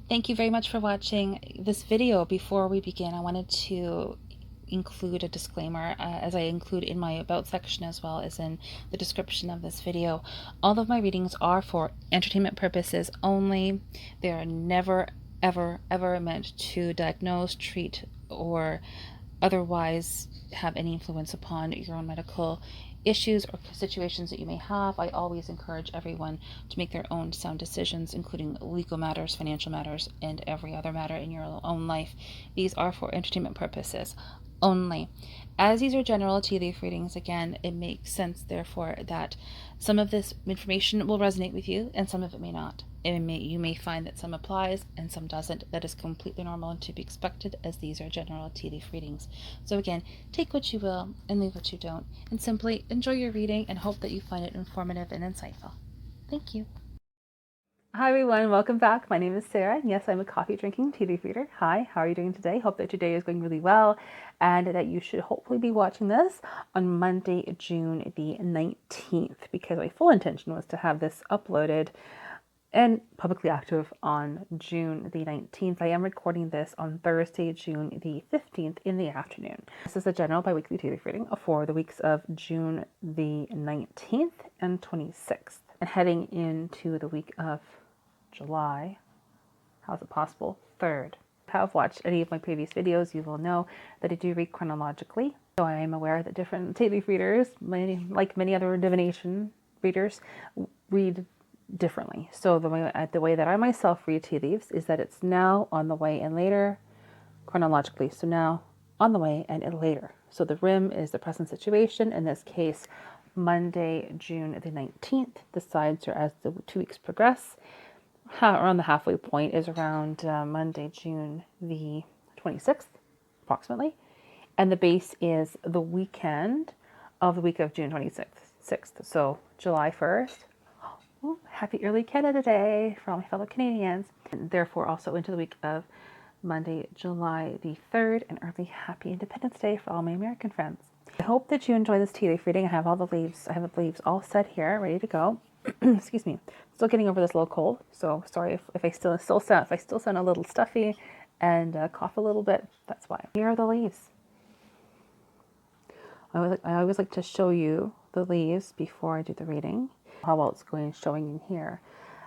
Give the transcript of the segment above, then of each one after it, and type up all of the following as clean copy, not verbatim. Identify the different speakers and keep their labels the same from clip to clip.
Speaker 1: Thank you very much for watching this video. Before we begin, I wanted to include a disclaimer, as I include in my about section as well as in the description of this video. All of my readings are for entertainment purposes only. They are never, ever meant to diagnose, treat, or otherwise have any influence upon your own medical issues or situations that you may have. I always encourage everyone to make their own sound decisions, including legal matters, financial matters, and every other matter in your own life. These are for entertainment purposes only. As these are general tea leaf readings, again, it makes sense, therefore, that some of this information will resonate with you and some of it may not. You may find that some applies and some doesn't. That is completely normal and to be expected, as these are general tea leaf readings. So again, take what you will and leave what you don't, and simply enjoy your reading and hope that you find it informative and insightful. Thank you. Hi everyone, welcome back. My name is Sarah. Yes, I'm a coffee drinking tea leaf reader. Hi, how are you doing today? Hope that today is going really well and that you should hopefully be watching this on Monday, June the 19th, because my full intention was to have this uploaded and publicly active on June the 19th. I am recording this on Thursday, June the 15th in the afternoon. This is a general bi-weekly tea leaf reading for the weeks of June the 19th and 26th. And heading into the week of July, how's it possible? 3rd. If you have watched any of my previous videos, you will know that I do read chronologically. So I am aware that different tea leaf readers, like many other divination readers, read differently. So the way that I myself read tea leaves is that it's now, on the way, and later chronologically. So now, on the way, and later. So the rim is the present situation. In this case, Monday, June the 19th. The sides are as the 2 weeks progress. Around the halfway point is around Monday, June the 26th, approximately. And the base is the weekend of the week of June 26th. So July 1st. Ooh, happy early Canada Day for all my fellow Canadians. And therefore also into the week of Monday, July the 3rd, and early happy Independence Day for all my American friends. I hope that you enjoy this tea leaf reading. I have all the leaves. I have the leaves all set here, ready to go. Excuse me. Still getting over this little cold, so sorry if I still sound a little stuffy and cough a little bit. That's why. Here are the leaves. I always like to show you the leaves before I do the reading. How well it's going showing in here.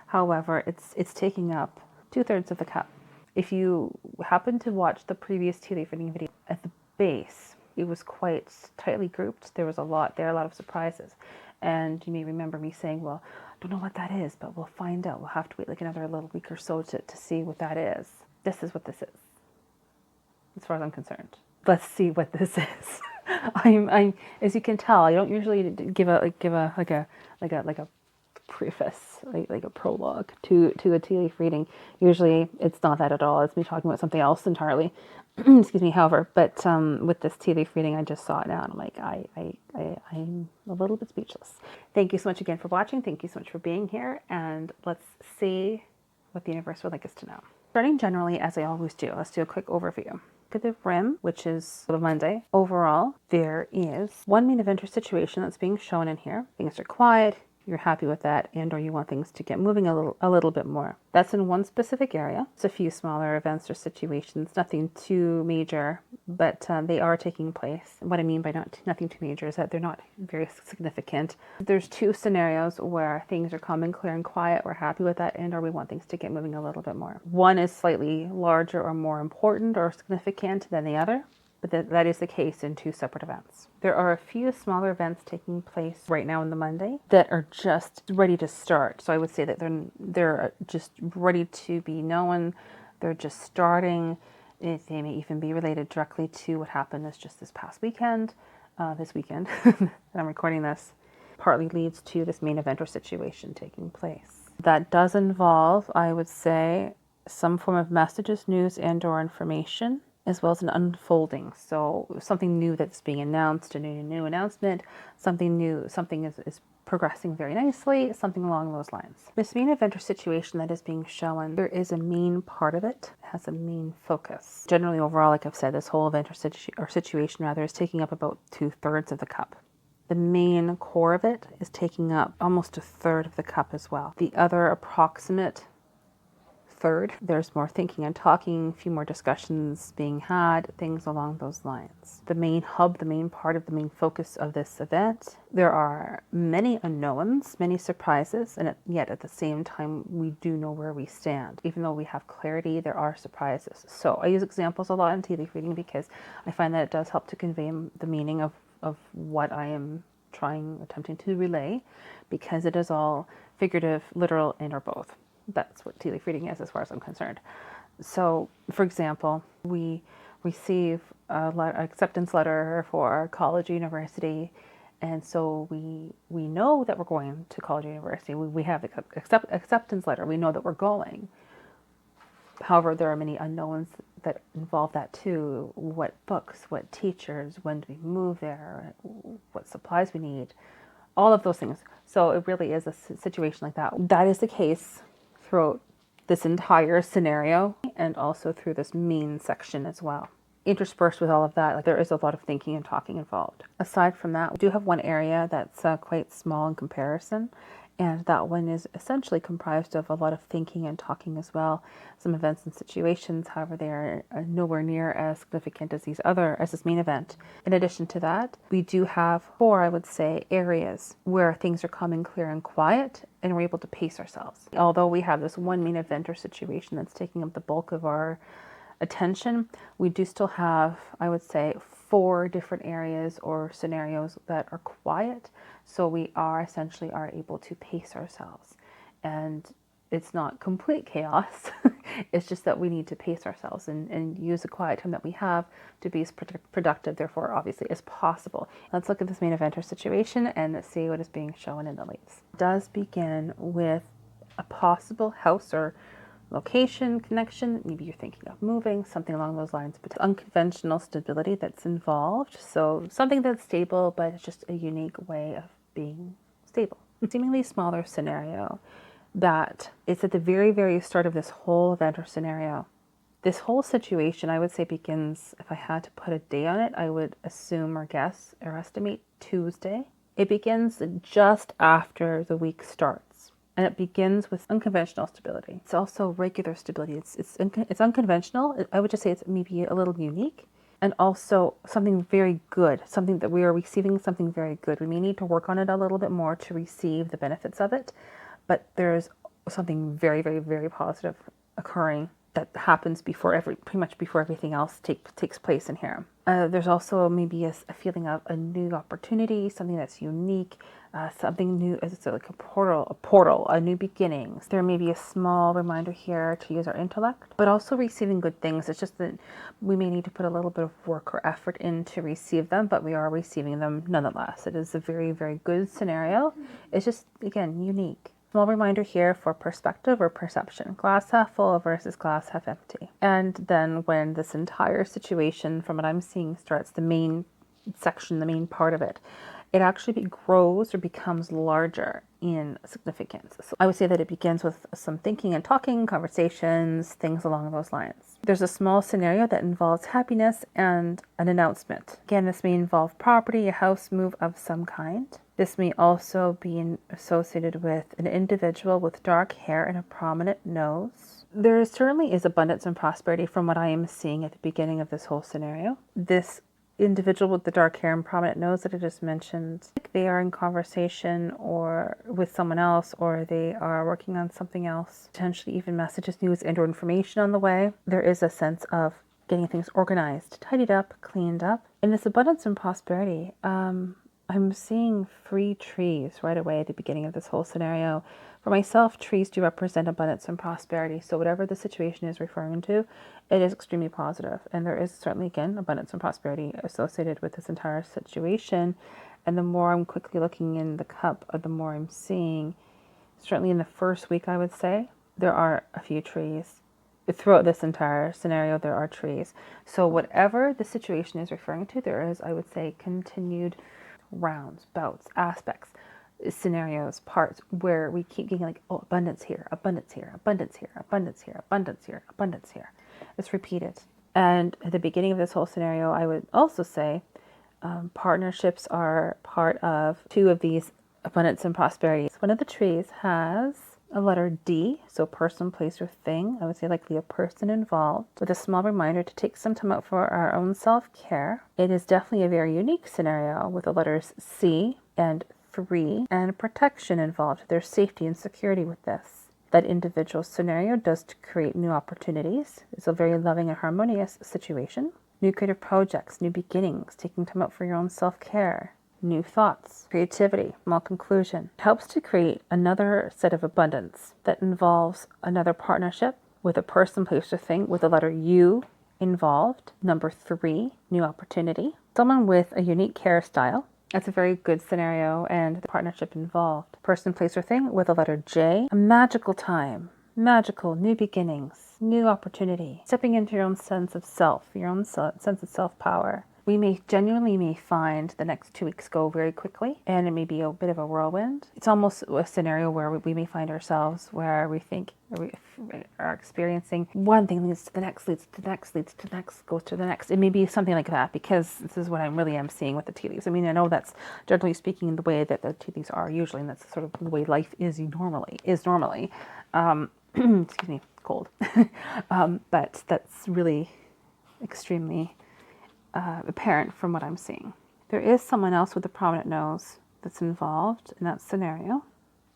Speaker 1: However, it's taking up 2/3 of the cup. If you happen to watch the previous tea leaf reading video, at the base it was quite tightly grouped. There was a lot of surprises. And you may remember me saying, well, I don't know what that is, but we'll find out. We'll have to wait like another little week or so to see what that is. This is what this is, as far as I'm concerned. Let's see what this is. I'm as you can tell, I don't usually give a preface, like a prologue to a tea leaf reading. Usually it's not that at all. It's me talking about something else entirely. Excuse me, however, but with this tea leaf reading, I just saw it now and I'm like, I'm a little bit speechless. Thank you so much again for watching. Thank you so much for being here, and let's see what the universe would like us to know. Starting generally, as I always do, let's do a quick overview. Look at the rim, which is the Monday. Overall, there is one main event or situation that's being shown in here. Things are quiet. You're happy with that, and or you want things to get moving a little bit more. That's in one specific area. It's a few smaller events or situations, nothing too major, but they are taking place. What I mean by nothing too major is that they're not very significant. There's 2 scenarios where things are calm and clear and quiet. We're happy with that, and or we want things to get moving a little bit more. One is slightly larger or more important or significant than the other, but that is the case in 2 separate events. There are a few smaller events taking place right now on the Monday that are just ready to start. So I would say that they're just ready to be known. They're just starting. They may even be related directly to what happened this past weekend. This weekend that I'm recording this partly leads to this main event or situation taking place. That does involve, I would say, some form of messages, news, and or information, as well as an unfolding. So something new that's being announced, a new announcement, something new, something is progressing very nicely, something along those lines. This main event or situation that is being shown, there is a main part of it, has a main focus. Generally overall, like I've said, this whole event or situation rather is taking up about 2/3 of the cup. The main core of it is taking up almost 1/3 of the cup as well. The other approximate third. There's more thinking and talking, a few more discussions being had, things along those lines. The main hub, the main part of the main focus of this event, there are many unknowns, many surprises, and yet at the same time, we do know where we stand. Even though we have clarity, there are surprises. So I use examples a lot in tea leaf reading because I find that it does help to convey the meaning of what I am attempting to relay, because it is all figurative, literal, and or both. That's what tea leaf reading is as far as I'm concerned. So, for example, we receive an acceptance letter for college or university, and so we know that we're going to college or university. We have acceptance letter. We know that we're going. However, there are many unknowns that involve that too. What books, what teachers, when do we move there, what supplies we need, all of those things. So it really is a situation like that. That is the case throughout this entire scenario and also through this main section as well. Interspersed with all of that, there is a lot of thinking and talking involved. Aside from that, we do have one area that's quite small in comparison, and that one is essentially comprised of a lot of thinking and talking as well. Some events and situations, however, they are nowhere near as significant as this main event. In addition to that, we do have 4, I would say, areas where things are calm, clear, and quiet, and we're able to pace ourselves. Although we have this one main event or situation that's taking up the bulk of our attention, we do still have, I would say, 4 different areas or scenarios that are quiet. So we are able to pace ourselves. And it's not complete chaos. It's just that we need to pace ourselves and use the quiet time that we have to be as productive, therefore, obviously, as possible. Let's look at this main event or situation and see what is being shown in the leaves. It does begin with a possible house or location connection. Maybe you're thinking of moving, something along those lines, but unconventional stability that's involved. So something that's stable, but it's just a unique way of being stable. A seemingly smaller scenario that it's at the very, very start of this whole event or scenario. This whole situation, I would say, begins, if I had to put a day on it, I would assume or guess or estimate Tuesday. It begins just after the week starts. And it begins with unconventional stability. It's also regular stability. It's unconventional. I would just say it's maybe a little unique. And also something very good, something that we are receiving something very good. We may need to work on it a little bit more to receive the benefits of it. But there's something very, very, very positive occurring that happens pretty much before everything else takes place in here. There's also maybe a feeling of a new opportunity, something that's unique, something new. It's like a portal, a new beginnings. There may be a small reminder here to use our intellect, but also receiving good things. It's just that we may need to put a little bit of work or effort in to receive them, but we are receiving them nonetheless. It is a very, very good scenario. It's just, again, unique. Small reminder here for perspective or perception. Glass half full versus glass half empty. And then when this entire situation, from what I'm seeing, starts, the main section, the main part of it, it actually grows or becomes larger in significance. So I would say that it begins with some thinking and talking, conversations, things along those lines. There's a small scenario that involves happiness and an announcement. Again, this may involve property, a house move of some kind. This may also be associated with an individual with dark hair and a prominent nose. There certainly is abundance and prosperity from what I am seeing at the beginning of this whole scenario. This individual with the dark hair and prominent nose that I just mentioned, they are in conversation or with someone else, or they are working on something else, potentially even messages, news, and or information on the way. There is a sense of getting things organized, tidied up, cleaned up. In this abundance and prosperity, I'm seeing 3 trees right away at the beginning of this whole scenario. For myself, trees do represent abundance and prosperity. So whatever the situation is referring to, it is extremely positive. And there is certainly, again, abundance and prosperity associated with this entire situation. And the more I'm quickly looking in the cup, the more I'm seeing, certainly in the first week, I would say, there are a few trees. Throughout this entire scenario, there are trees. So whatever the situation is referring to, there is, I would say, continued rounds, bouts, aspects, scenarios, parts where we keep getting like, oh, abundance here, abundance here, abundance here, abundance here, abundance here, abundance here. It's repeated. And at the beginning of this whole scenario, I would also say partnerships are part of 2 of these abundance and prosperity. One of the trees has A letter D, so person, place, or thing. I would say likely a person involved, with a small reminder to take some time out for our own self-care. It is definitely a very unique scenario with the letters C and 3 and protection involved. There's safety and security with this. That individual scenario does to create new opportunities. It's a very loving and harmonious situation. New creative projects, new beginnings, taking time out for your own self-care, new thoughts, creativity, small conclusion. It helps to create another set of abundance that involves another partnership with a person, place, or thing with the letter U involved. Number 3, new opportunity. Someone with a unique hairstyle. That's a very good scenario, and the partnership involved. Person, place, or thing with a letter J. A magical time. Magical, new beginnings, new opportunity. Stepping into your own sense of self, your own sense of self-power. We may genuinely find the next 2 weeks go very quickly, and it may be a bit of a whirlwind. It's almost a scenario where we may find ourselves where we think we are experiencing one thing leads to the next, leads to the next, leads to the next, goes to the next. It may be something like that, because this is what I really am seeing with the tea leaves. I mean, I know that's generally speaking the way that the tea leaves are usually, and that's sort of the way life is normally. Excuse me, cold. But that's really extremely apparent from what I'm seeing. There is someone else with a prominent nose that's involved in that scenario.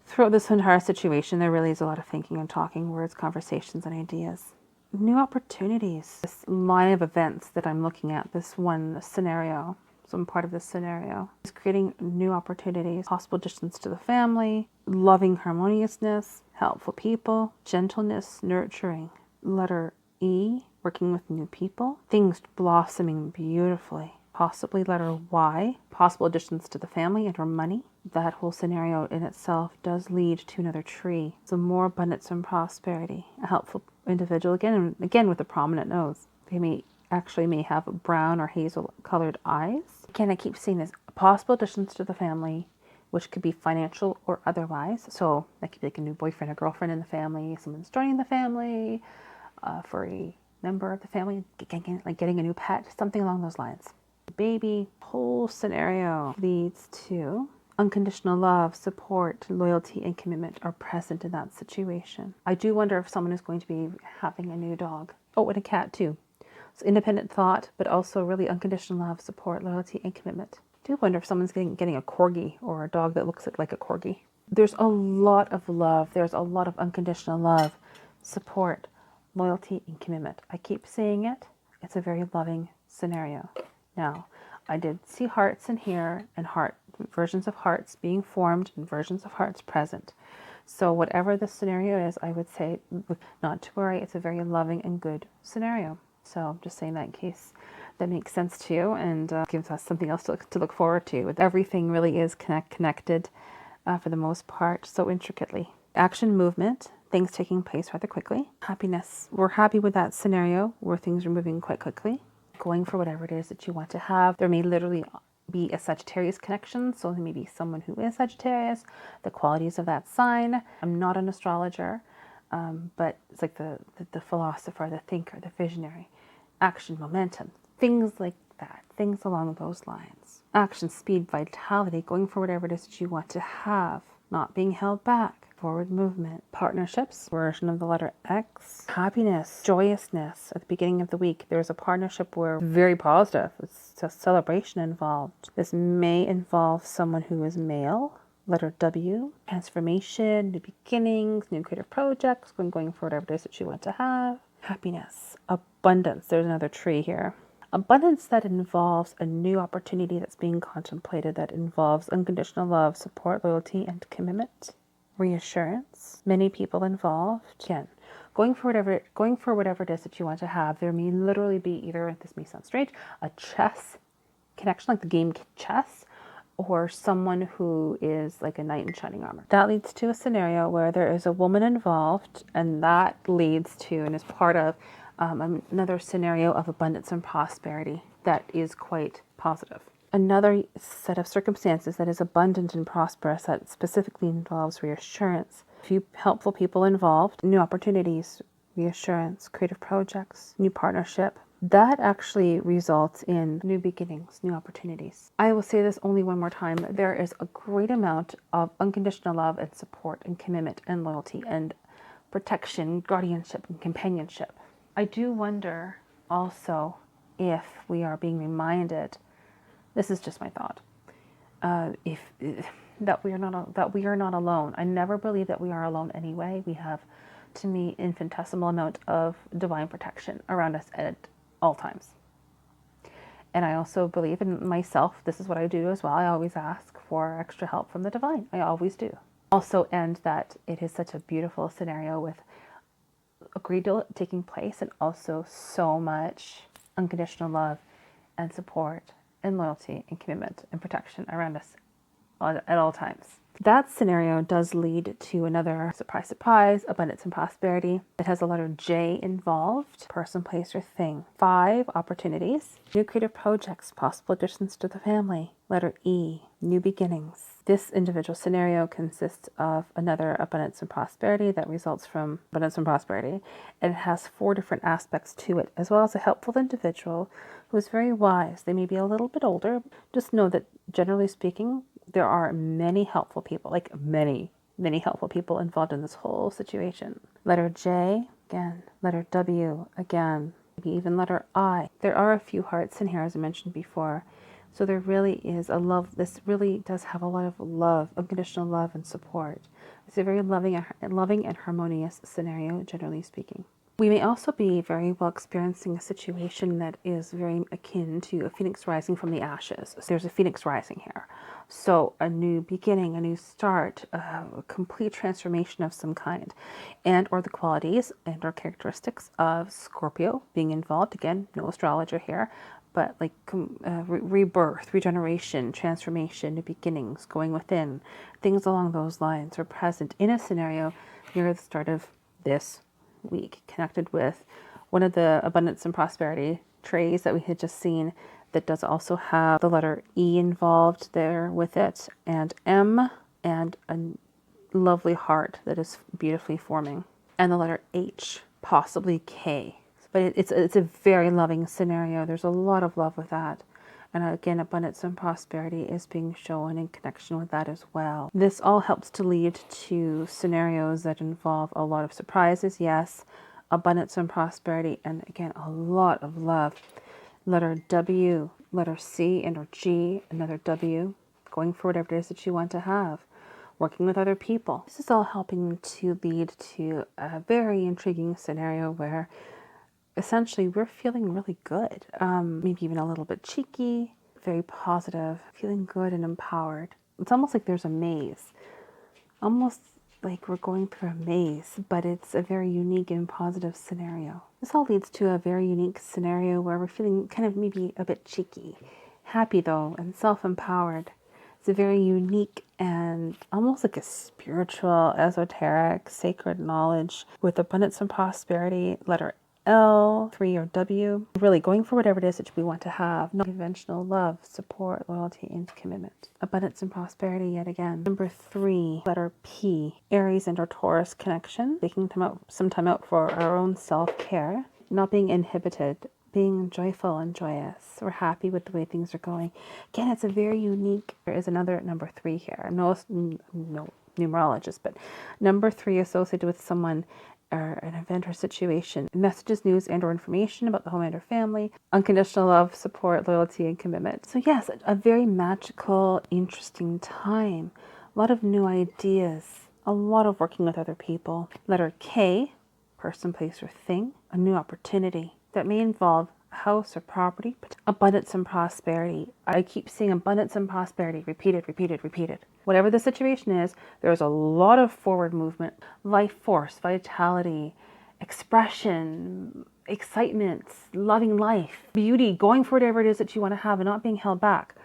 Speaker 1: Throughout this entire situation, there really is a lot of thinking and talking, words, conversations, and ideas. New opportunities. This line of events that I'm looking at, this one scenario, some part of this scenario, is creating new opportunities, possible distance to the family, loving harmoniousness, helpful people, gentleness, nurturing. Letter E, working with new people, things blossoming beautifully. Possibly letter Y, possible additions to the family and or money. That whole scenario in itself does lead to another tree. So more abundance and prosperity. A helpful individual, again with a prominent nose. They may have brown or hazel colored eyes. Again, I keep seeing this possible additions to the family, which could be financial or otherwise. So that could be like a new boyfriend or girlfriend in the family, someone's joining the family, for a member of the family, like getting a new pet, something along those lines. Baby, whole scenario leads to unconditional love, support, loyalty, and commitment are present in that situation. I do wonder if someone is going to be having a new dog. Oh, and a cat too. So independent thought, but also really unconditional love, support, loyalty, and commitment. I do wonder if someone's getting a corgi or a dog that looks like a corgi. There's a lot of love. There's a lot of unconditional love, support, loyalty, and commitment. I keep saying it. It's a very loving scenario. Now, I did see hearts in here and versions of hearts being formed and versions of hearts present. So whatever the scenario is, I would say not to worry. It's a very loving and good scenario. So I'm just saying that in case that makes sense to you and gives us something else to look forward to. Everything really is connected for the most part, so intricately. Action, movement, things taking place rather quickly. Happiness. We're happy with that scenario where things are moving quite quickly. Going for whatever it is that you want to have. There may literally be a Sagittarius connection, so there may be someone who is Sagittarius, the qualities of that sign. I'm not an astrologer, but it's like the philosopher, the thinker, the visionary. Action, momentum, things like that, things along those lines. Action, speed, vitality, going for whatever it is that you want to have, not being held back. Forward movement. Partnerships, version of the letter X. Happiness, joyousness. At the beginning of the week, there's a partnership where very positive. It's a celebration involved. This may involve someone who is male. Letter W. Transformation, new beginnings, new creative projects, going for whatever it is that you want to have. Happiness, abundance. There's another tree here. Abundance that involves a new opportunity that's being contemplated, that involves unconditional love, support, loyalty, and commitment. Reassurance, many people involved. Again, going for whatever it is that you want to have. There may literally be either, this may sound strange, a chess connection, like the game chess, or someone who is like a knight in shining armor. That leads to a scenario where there is a woman involved, and that leads to and is part of another scenario of abundance and prosperity that is quite positive. Another set of circumstances that is abundant and prosperous that specifically involves reassurance. A few helpful people involved, new opportunities, reassurance, creative projects, new partnership, that actually results in new beginnings, new opportunities. I will say this only one more time. There is a great amount of unconditional love and support and commitment and loyalty and protection, guardianship and companionship. I do wonder also if we are being reminded, this is just my thought, if that we are not alone. I never believe that we are alone anyway. We have, to me, infinitesimal amount of divine protection around us at all times. And I also believe in myself. This is what I do as well. I always ask for extra help from the divine. I always do. Also, and that it is such a beautiful scenario with a great deal taking place and also so much unconditional love and support and loyalty and commitment and protection around us at all times. That scenario does lead to another surprise, surprise, abundance and prosperity. It has the letter J involved, person, place, or thing. 5 opportunities, new creative projects, possible additions to the family. Letter E, new beginnings. This individual scenario consists of another abundance and prosperity that results from abundance and prosperity. And it has 4 different aspects to it, as well as a helpful individual who is very wise. They may be a little bit older. Just know that generally speaking, there are many helpful people, like many helpful people involved in this whole situation. Letter J, again. Letter W, again. Maybe even letter I. There are a few hearts in here, as I mentioned before. So there really is a love. This really does have a lot of love, unconditional love and support. It's a very loving and harmonious scenario, generally speaking. We may also be very well experiencing a situation that is very akin to a phoenix rising from the ashes. So there's a phoenix rising here. So a new beginning, a new start, a complete transformation of some kind, and or the qualities and or characteristics of Scorpio being involved. Again, no astrologer here, but like rebirth, regeneration, transformation, new beginnings, going within, things along those lines are present in a scenario near the start of this week, connected with one of the abundance and prosperity trays that we had just seen that does also have the letter E involved there with it, and M, and a lovely heart that is beautifully forming, and the letter H, possibly K. But it's a very loving scenario. There's a lot of love with that. And again, abundance and prosperity is being shown in connection with that as well. This all helps to lead to scenarios that involve a lot of surprises, yes, abundance and prosperity, and again, a lot of love. Letter W, letter C, and or G, another W, going for whatever it is that you want to have. Working with other people. This is all helping to lead to a very intriguing scenario where essentially we're feeling really good, maybe even a little bit cheeky, very positive, feeling good and empowered. It's almost like there's a maze, almost like we're going through a maze, but it's a very unique and positive scenario. This all leads to a very unique scenario where we're feeling kind of maybe a bit cheeky, happy though, and self-empowered. It's a very unique and almost like a spiritual, esoteric, sacred knowledge with abundance and prosperity, letter L, 3 or W, really going for whatever it is that we want to have. Non-conventional love, support, loyalty, and commitment. Abundance and prosperity yet again. Number 3, letter P, Aries and or Taurus connection. Taking some time out for our own self-care. Not being inhibited, being joyful and joyous. We're happy with the way things are going. Again, it's a very unique, there is another number 3 here. No numerologist, but number 3 associated with someone or an event or situation, messages, news, and or information about the home and or family, unconditional love, support, loyalty, and commitment. So yes, a very magical, interesting time. A lot of new ideas, a lot of working with other people. Letter K, person, place, or thing, a new opportunity that may involve house or property, abundance and prosperity. I keep seeing abundance and prosperity repeated, repeated, repeated. Whatever the situation is, there's a lot of forward movement, life force, vitality, expression, excitement, loving life, beauty, going for whatever it is that you want to have and not being held back,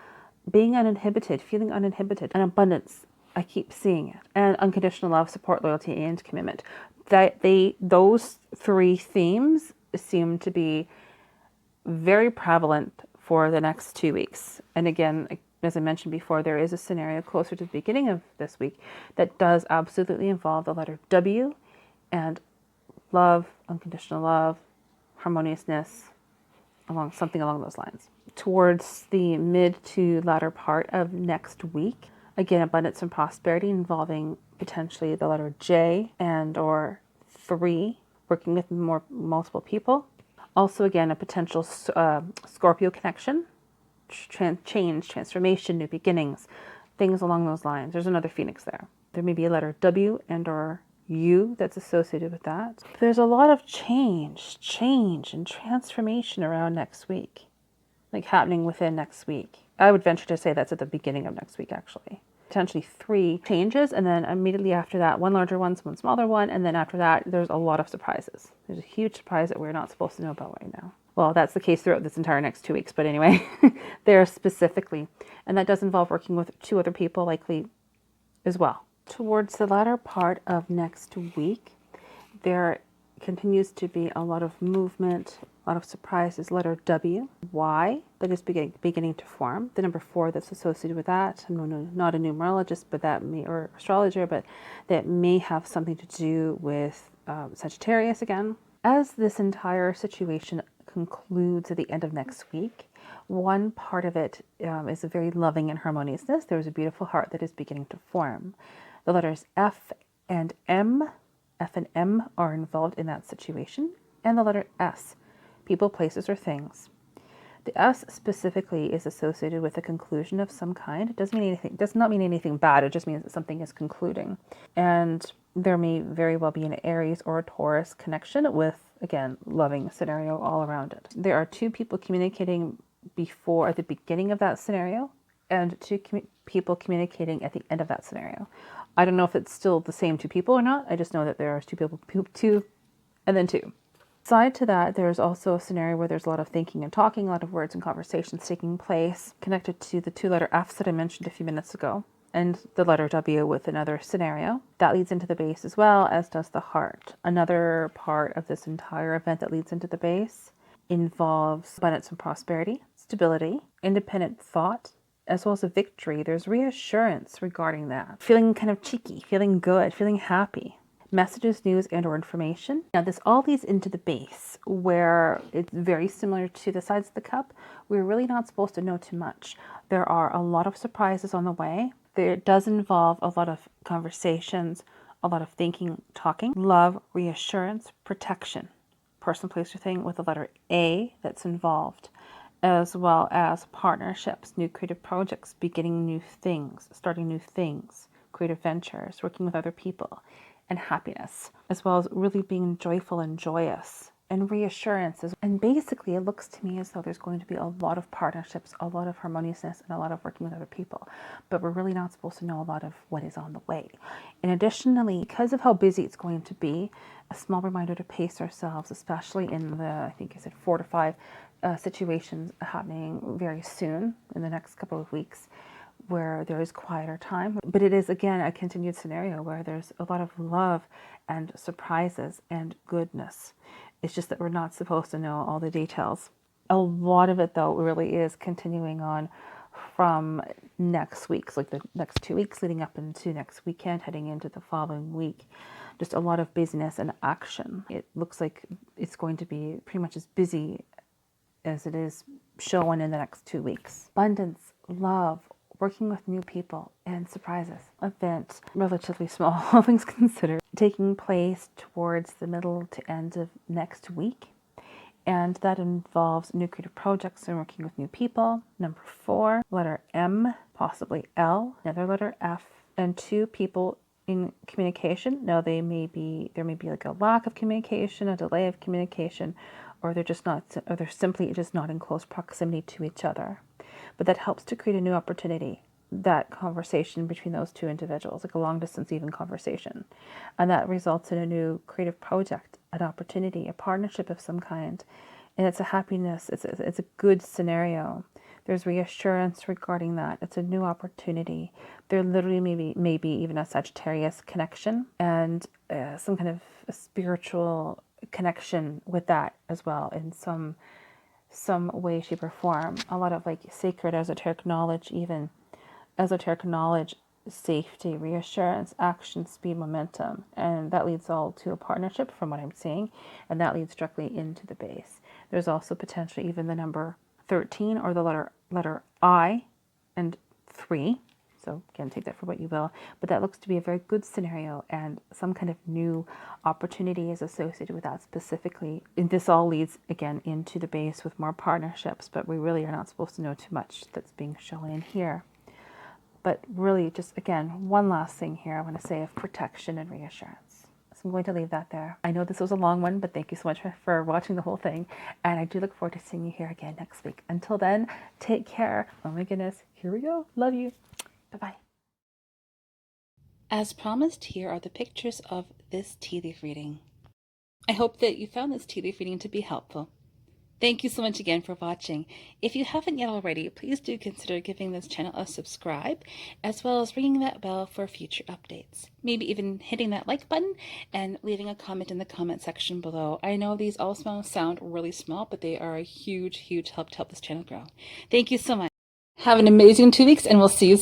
Speaker 1: being uninhibited, feeling uninhibited, and abundance. I keep seeing it. And unconditional love, support, loyalty, and commitment. Those 3 themes seem to be very prevalent for the next 2 weeks. And again, as I mentioned before, there is a scenario closer to the beginning of this week that does absolutely involve the letter W and love, unconditional love, harmoniousness, something along those lines. Towards the mid to latter part of next week, again, abundance and prosperity involving potentially the letter J and or 3, working with multiple people. Also, again, a potential Scorpio connection, change, transformation, new beginnings, things along those lines. There's another Phoenix there. There may be a letter W and or U that's associated with that. There's a lot of change and transformation around next week, like happening within next week. I would venture to say that's at the beginning of next week, actually. Potentially 3 changes, and then immediately after that, 1 larger one, 1 smaller one, and then after that, there's a lot of surprises. There's a huge surprise that we're not supposed to know about right now. Well, that's the case throughout this entire next 2 weeks, but anyway, there specifically. And that does involve working with 2 other people, likely as well. Towards the latter part of next week, there continues to be a lot of movement, a lot of surprises. Letter W, Y, that is beginning to form. The number 4 that's associated with that. I'm not a numerologist, but that may, or astrologer, but that may have something to do with Sagittarius again. As this entire situation concludes at the end of next week, one part of it is a very loving and harmoniousness. There's a beautiful heart that is beginning to form. The letters F and M are involved in that situation, and the letter S, people, places, or things. The S specifically is associated with a conclusion of some kind. It does not mean anything bad. It just means that something is concluding. And there may very well be an Aries or a Taurus connection with, again, loving scenario all around it. There are 2 people communicating at the beginning of that scenario, and 2 people communicating at the end of that scenario. I don't know if it's still the same 2 people or not. I just know that there are 2 people, 2, and then 2. Side to that, there's also a scenario where there's a lot of thinking and talking, a lot of words and conversations taking place, connected to the 2 letter Fs that I mentioned a few minutes ago, and the letter W with another scenario. That leads into the base as well, as does the heart. Another part of this entire event that leads into the base involves abundance and prosperity, stability, independent thought, as well as a victory. There's reassurance regarding that. Feeling kind of cheeky, feeling good, feeling happy. Messages, news, and or information. Now this all leads into the base, where it's very similar to the sides of the cup. We're really not supposed to know too much. There are a lot of surprises on the way. There does involve a lot of conversations, a lot of thinking, talking, love, reassurance, protection. Person, place, or thing with the letter A that's involved, as well as partnerships, new creative projects, beginning new things, starting new things, creative ventures, working with other people, and happiness, as well as really being joyful and joyous, and reassurances. And basically, it looks to me as though there's going to be a lot of partnerships, a lot of harmoniousness, and a lot of working with other people. But we're really not supposed to know a lot of what is on the way. And additionally, because of how busy it's going to be, a small reminder to pace ourselves, especially in the, I think I said 4 to 5 situations happening very soon in the next couple of weeks, where there is quieter time. But it is, again, a continued scenario where there's a lot of love and surprises and goodness. It's just that we're not supposed to know all the details. A lot of it, though, really is continuing on from next week, so like the next 2 weeks leading up into next weekend, heading into the following week. Just a lot of busyness and action. It looks like it's going to be pretty much as busy as it is showing in the next 2 weeks. Abundance, love, working with new people, and surprises. Event, relatively small, all things considered, taking place towards the middle to end of next week. And that involves new creative projects and working with new people. Number 4, letter M, possibly L, another letter F, and 2 people in communication. Now there may be like a lack of communication, a delay of communication, or they're simply just not in close proximity to each other. But that helps to create a new opportunity, that conversation between those 2 individuals, like a long distance even conversation. And that results in a new creative project, an opportunity, a partnership of some kind. And it's a happiness, it's a good scenario. There's reassurance regarding that. It's a new opportunity. There literally maybe even a Sagittarius connection, and some kind of a spiritual connection with that as well in some way, shape, or form. A lot of like sacred esoteric knowledge, even esoteric knowledge safety, reassurance, action, speed, momentum. And that leads all to a partnership from what I'm seeing. And that leads directly into the base. There's also potentially even the number 13 or the letter I and 3. So again, take that for what you will. But that looks to be a very good scenario, and some kind of new opportunity is associated with that specifically. And this all leads again into the base with more partnerships, but we really are not supposed to know too much that's being shown in here. But really, just again, one last thing here I want to say of protection and reassurance. So I'm going to leave that there. I know this was a long one, but thank you so much for watching the whole thing. And I do look forward to seeing you here again next week. Until then, take care. Oh my goodness. Here we go. Love you. Bye-bye. As promised, here are the pictures of this tea leaf reading. I hope that you found this tea leaf reading to be helpful. Thank you so much again for watching. If you haven't yet already, please do consider giving this channel a subscribe, as well as ringing that bell for future updates. Maybe even hitting that like button and leaving a comment in the comment section below. I know these all sound really small, but they are a huge, huge help to help this channel grow. Thank you so much. Have an amazing 2 weeks, and we'll see you soon.